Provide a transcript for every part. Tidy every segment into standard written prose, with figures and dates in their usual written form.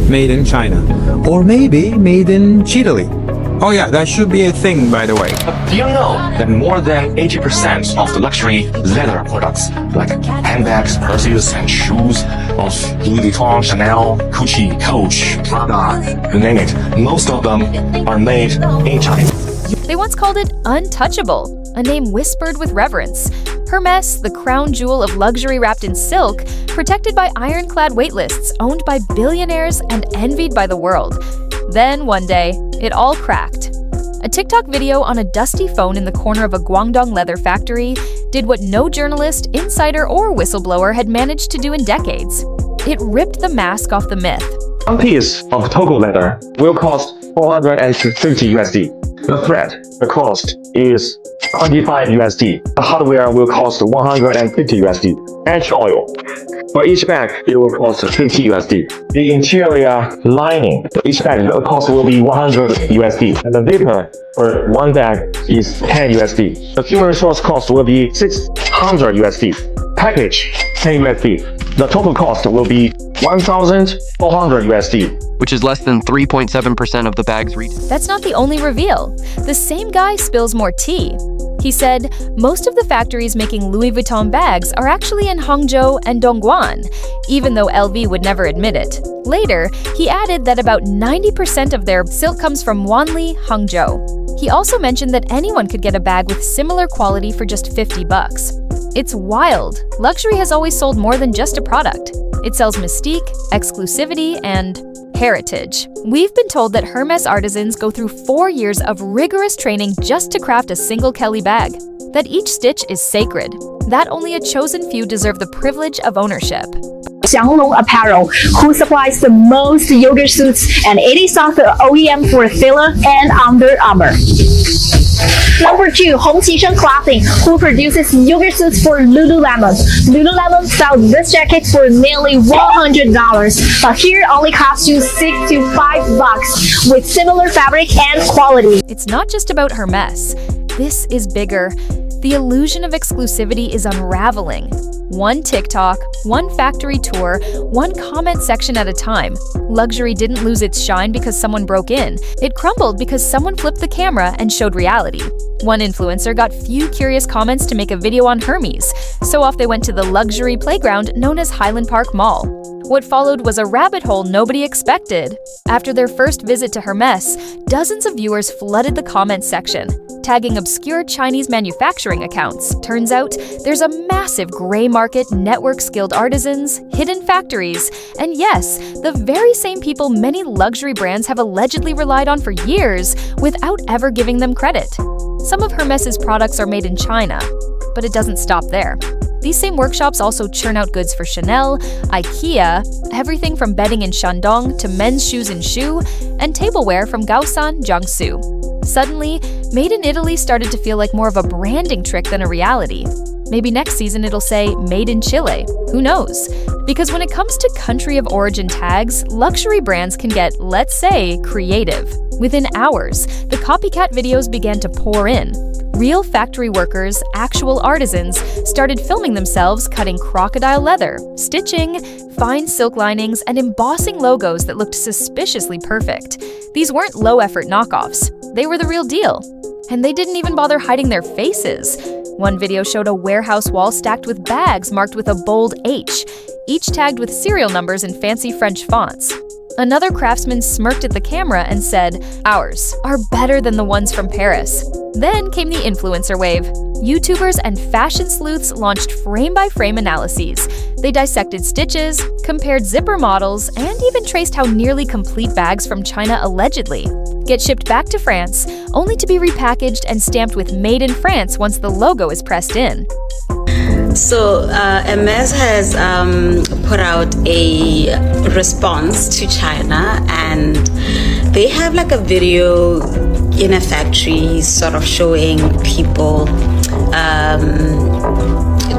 made in China. Or maybe made in Chile. Oh yeah, that should be a thing, by the way. Do you know that more than 80% of the luxury leather products, like handbags, purses, and shoes of Louis Vuitton, Chanel, Gucci, Coach, Prada, you name it, most of them are made in China. They once called it untouchable, a name whispered with reverence. Hermes, the crown jewel of luxury wrapped in silk, protected by ironclad waitlists, owned by billionaires and envied by the world. Then, one day, it all cracked. A TikTok video on a dusty phone in the corner of a Guangdong leather factory did what no journalist, insider, or whistleblower had managed to do in decades. It ripped the mask off the myth. One piece of Togo leather will cost 450 USD. The thread, the cost is 25 USD. The hardware will cost 150 USD. Edge oil. For each bag, it will cost 50 USD. The interior lining, each bag, the cost will be 100 USD. And the zipper for one bag is 10 USD. The human resource cost will be 600 USD. Package, 10 USD. The total cost will be 1,400 USD. Which is less than 3.7% of the bag's retail. That's not the only reveal. The same guy spills more tea. He said, most of the factories making Louis Vuitton bags are actually in Hangzhou and Dongguan, even though LV would never admit it. Later, he added that about 90% of their silk comes from Wanli, Hangzhou. He also mentioned that anyone could get a bag with similar quality for just $50. It's wild. Luxury has always sold more than just a product. It sells mystique, exclusivity, and heritage. We've been told that Hermes artisans go through 4 years of rigorous training just to craft a single Kelly bag, that each stitch is sacred, that only a chosen few deserve the privilege of ownership. Xianglong Apparel, who supplies the most yoga suits, and it is also the OEM for Fila and Under Armour. Number 2, Hongqisheng Clothing, who produces yoga suits for Lululemon. Lululemon sells this jacket for nearly $100, but here only costs you $6 to $5 with similar fabric and quality. It's not just about Hermes. This is bigger. The illusion of exclusivity is unraveling. One TikTok, one factory tour, one comment section at a time. Luxury didn't lose its shine because someone broke in. It crumbled because someone flipped the camera and showed reality. One influencer got few curious comments to make a video on Hermes, so off they went to the luxury playground known as Highland Park Mall. What followed was a rabbit hole nobody expected. After their first visit to Hermes, dozens of viewers flooded the comments section, tagging obscure Chinese manufacturing accounts. Turns out, there's a massive gray market, network-skilled artisans, hidden factories, and yes, the very same people many luxury brands have allegedly relied on for years without ever giving them credit. Some of Hermes's products are made in China, but it doesn't stop there. These same workshops also churn out goods for Chanel, IKEA, everything from bedding in Shandong to men's shoes in Shu, and tableware from Gaosan, Jiangsu. Suddenly, Made in Italy started to feel like more of a branding trick than a reality. Maybe next season it'll say Made in Chile, who knows? Because when it comes to country of origin tags, luxury brands can get, let's say, creative. Within hours, the copycat videos began to pour in. Real factory workers, actual artisans, started filming themselves cutting crocodile leather, stitching, fine silk linings, and embossing logos that looked suspiciously perfect. These weren't low-effort knockoffs. They were the real deal. And they didn't even bother hiding their faces. One video showed a warehouse wall stacked with bags marked with a bold H, each tagged with serial numbers in fancy French fonts. Another craftsman smirked at the camera and said, "Ours are better than the ones from Paris." Then came the influencer wave. YouTubers and fashion sleuths launched frame-by-frame analyses. They dissected stitches, compared zipper models, and even traced how nearly complete bags from China allegedly get shipped back to France, only to be repackaged and stamped with Made in France once the logo is pressed in. So Hermes has put out a response to China, and they have like a video in a factory sort of showing people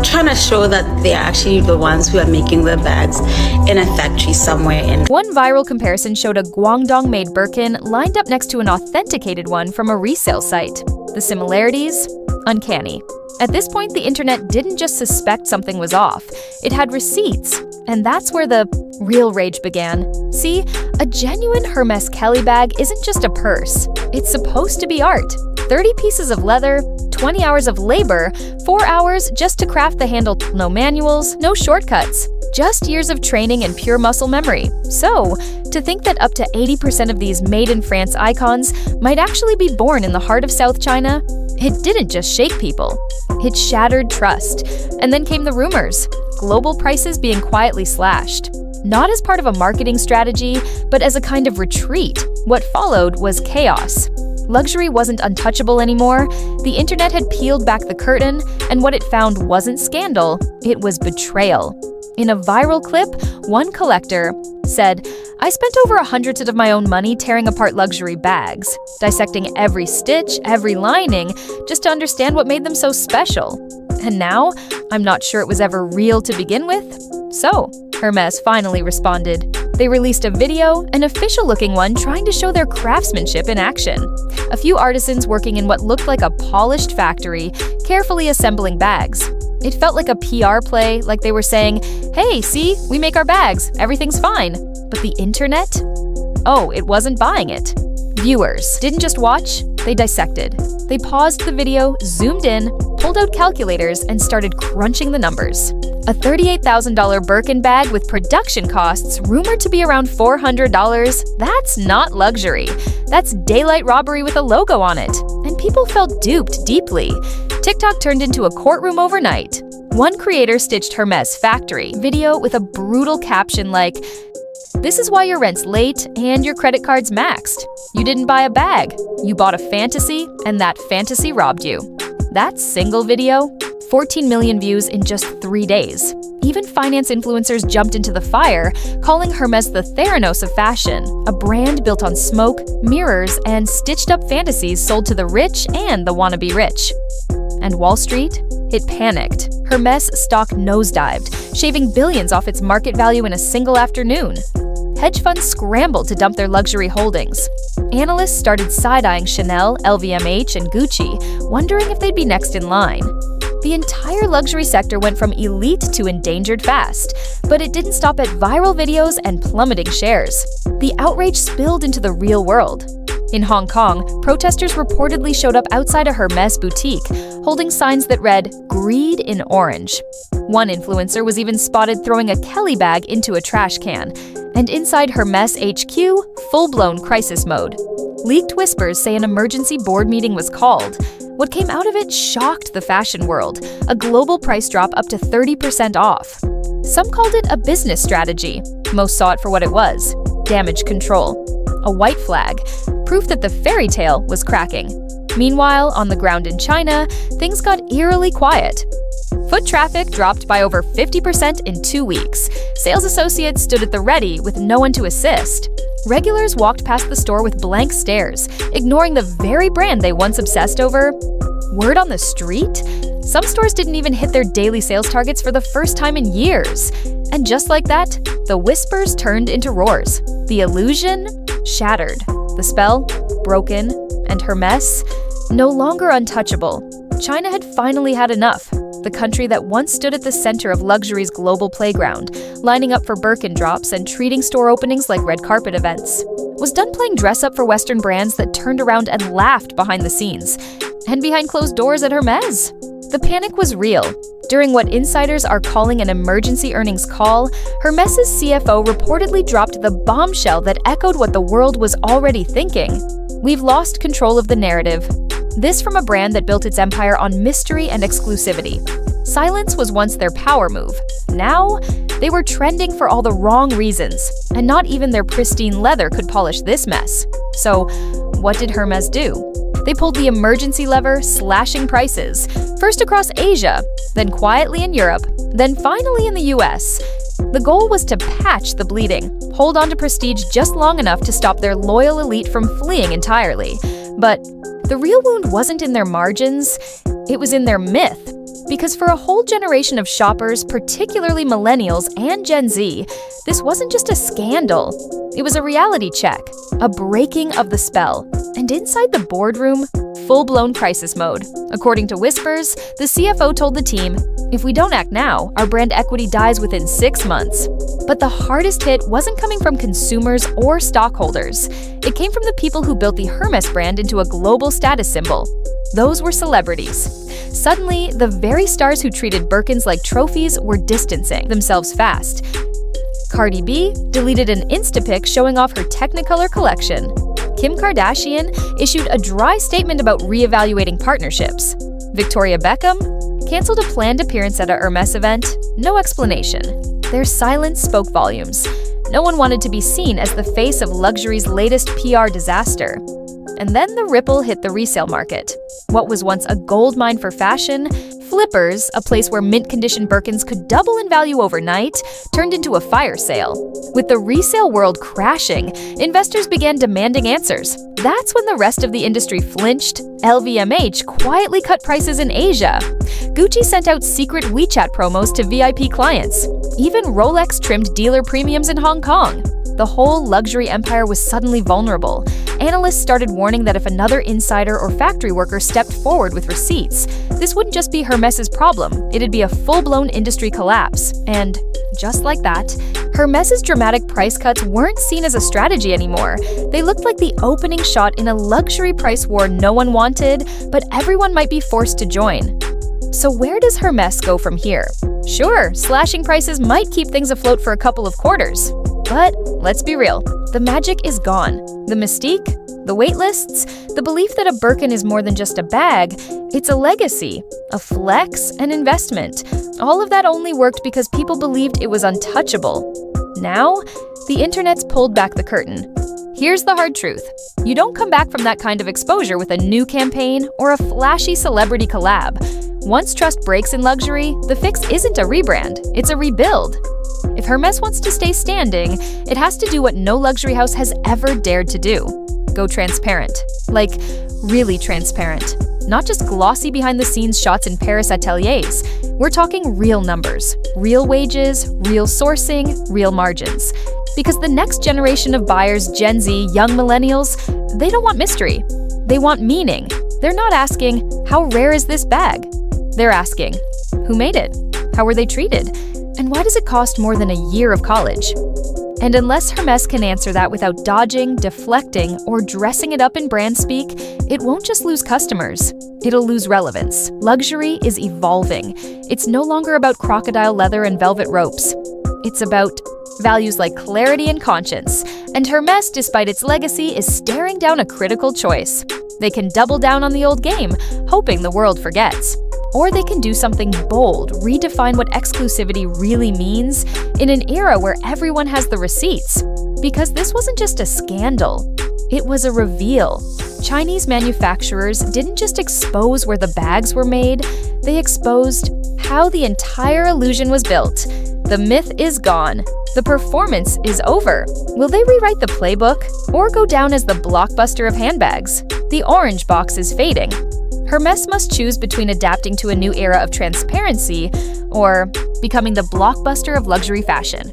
trying to show that they're actually the ones who are making the bags in a factory somewhere in. One viral comparison showed a Guangdong-made Birkin lined up next to an authenticated one from a resale site. The similarities? Uncanny. At this point, the internet didn't just suspect something was off, it had receipts. And that's where the real rage began. See, a genuine Hermes Kelly bag isn't just a purse. It's supposed to be art. 30 pieces of leather, 20 hours of labor, 4 hours just to craft the handle. No manuals, no shortcuts. Just years of training and pure muscle memory. So, to think that up to 80% of these made-in-France icons might actually be born in the heart of South China, it didn't just shake people. It shattered trust. And then came the rumors. Global prices being quietly slashed. Not as part of a marketing strategy, but as a kind of retreat. What followed was chaos. Luxury wasn't untouchable anymore, the internet had peeled back the curtain, and what it found wasn't scandal, it was betrayal. In a viral clip, one collector said, "I spent over $100 of my own money tearing apart luxury bags, dissecting every stitch, every lining, just to understand what made them so special. And now, I'm not sure it was ever real to begin with." So, Hermes finally responded. They released a video, an official-looking one trying to show their craftsmanship in action. A few artisans working in what looked like a polished factory, carefully assembling bags. It felt like a PR play, like they were saying, "Hey, see, we make our bags, everything's fine." But the internet? Oh, it wasn't buying it. Viewers didn't just watch, they dissected. They paused the video, zoomed in, pulled out calculators, and started crunching the numbers. A $38,000 Birkin bag with production costs rumored to be around $400, that's not luxury. That's daylight robbery with a logo on it. And people felt duped deeply. TikTok turned into a courtroom overnight. One creator stitched Hermes factory video with a brutal caption like, "This is why your rent's late and your credit card's maxed. You didn't buy a bag. You bought a fantasy, and that fantasy robbed you." That single video, 14 million views in just 3 days. Even finance influencers jumped into the fire, calling Hermes the Theranos of fashion, a brand built on smoke, mirrors, and stitched-up fantasies sold to the rich and the wannabe rich. And Wall Street? It panicked. Hermes stock nosedived, shaving billions off its market value in a single afternoon. Hedge funds scrambled to dump their luxury holdings. Analysts started side-eyeing Chanel, LVMH, and Gucci, wondering if they'd be next in line. The entire luxury sector went from elite to endangered fast, but it didn't stop at viral videos and plummeting shares. The outrage spilled into the real world. In Hong Kong, protesters reportedly showed up outside a Hermes boutique, holding signs that read, "Greed in orange." One influencer was even spotted throwing a Kelly bag into a trash can, and inside Hermes HQ, full-blown crisis mode. Leaked whispers say an emergency board meeting was called. What came out of it shocked the fashion world, a global price drop up to 30% off. Some called it a business strategy. Most saw it for what it was, damage control. A white flag, proof that the fairy tale was cracking. Meanwhile, on the ground in China, things got eerily quiet. Foot traffic dropped by over 50% in 2 weeks. Sales associates stood at the ready with no one to assist. Regulars walked past the store with blank stares, ignoring the very brand they once obsessed over. Word on the street? Some stores didn't even hit their daily sales targets for the first time in years. And just like that, the whispers turned into roars. The illusion shattered. The spell broken. And Hermes no longer untouchable. China had finally had enough. The country that once stood at the center of luxury's global playground, lining up for Birkin drops and treating store openings like red carpet events, was done playing dress-up for Western brands that turned around and laughed behind the scenes, and behind closed doors at Hermes. The panic was real. During what insiders are calling an emergency earnings call, Hermes' CFO reportedly dropped the bombshell that echoed what the world was already thinking. "We've lost control of the narrative." This from a brand that built its empire on mystery and exclusivity. Silence was once their power move. Now, they were trending for all the wrong reasons, and not even their pristine leather could polish this mess. So, what did Hermes do? They pulled the emergency lever, slashing prices, first across Asia, then quietly in Europe, then finally in the US. The goal was to patch the bleeding, hold on to prestige just long enough to stop their loyal elite from fleeing entirely. But the real wound wasn't in their margins, it was in their myth. Because for a whole generation of shoppers, particularly millennials and Gen Z, this wasn't just a scandal. It was a reality check, a breaking of the spell. And inside the boardroom, full-blown crisis mode. According to whispers, the CFO told the team, "If we don't act now, our brand equity dies within 6 months." But the hardest hit wasn't coming from consumers or stockholders. It came from the people who built the Hermes brand into a global status symbol. Those were celebrities. Suddenly, the very stars who treated Birkins like trophies were distancing themselves fast. Cardi B deleted an Instapic showing off her Technicolor collection. Kim Kardashian issued a dry statement about reevaluating partnerships. Victoria Beckham canceled a planned appearance at a Hermes event. No explanation. Their silence spoke volumes. No one wanted to be seen as the face of luxury's latest PR disaster. And then the ripple hit the resale market. What was once a goldmine for fashion, Flippers, a place where mint-condition Birkins could double in value overnight, turned into a fire sale. With the resale world crashing, investors began demanding answers. That's when the rest of the industry flinched. LVMH quietly cut prices in Asia. Gucci sent out secret WeChat promos to VIP clients. Even Rolex trimmed dealer premiums in Hong Kong. The whole luxury empire was suddenly vulnerable. Analysts started warning that if another insider or factory worker stepped forward with receipts, this wouldn't just be Hermes's problem, it'd be a full-blown industry collapse. And just like that, Hermes's dramatic price cuts weren't seen as a strategy anymore. They looked like the opening shot in a luxury price war no one wanted, but everyone might be forced to join. So where does Hermes go from here? Sure, slashing prices might keep things afloat for a couple of quarters. But let's be real, the magic is gone. The mystique, the waitlists, the belief that a Birkin is more than just a bag, it's a legacy, a flex, an investment. All of that only worked because people believed it was untouchable. Now, the internet's pulled back the curtain. Here's the hard truth. You don't come back from that kind of exposure with a new campaign or a flashy celebrity collab. Once trust breaks in luxury, the fix isn't a rebrand, it's a rebuild. If Hermes wants to stay standing, it has to do what no luxury house has ever dared to do. Go transparent. Like, really transparent. Not just glossy behind-the-scenes shots in Paris ateliers. We're talking real numbers, real wages, real sourcing, real margins. Because the next generation of buyers, Gen Z, young millennials, they don't want mystery. They want meaning. They're not asking, how rare is this bag? They're asking, who made it? How were they treated? And why does it cost more than a year of college? And unless Hermes can answer that without dodging, deflecting, or dressing it up in brand speak, it won't just lose customers. It'll lose relevance. Luxury is evolving. It's no longer about crocodile leather and velvet ropes. It's about values like clarity and conscience. And Hermes, despite its legacy, is staring down a critical choice. They can double down on the old game, hoping the world forgets. Or they can do something bold, redefine what exclusivity really means in an era where everyone has the receipts. Because this wasn't just a scandal, it was a reveal. Chinese manufacturers didn't just expose where the bags were made, they exposed how the entire illusion was built. The myth is gone. The performance is over. Will they rewrite the playbook or go down as the blockbuster of handbags? The orange box is fading. Hermes must choose between adapting to a new era of transparency or becoming the blockbuster of luxury fashion.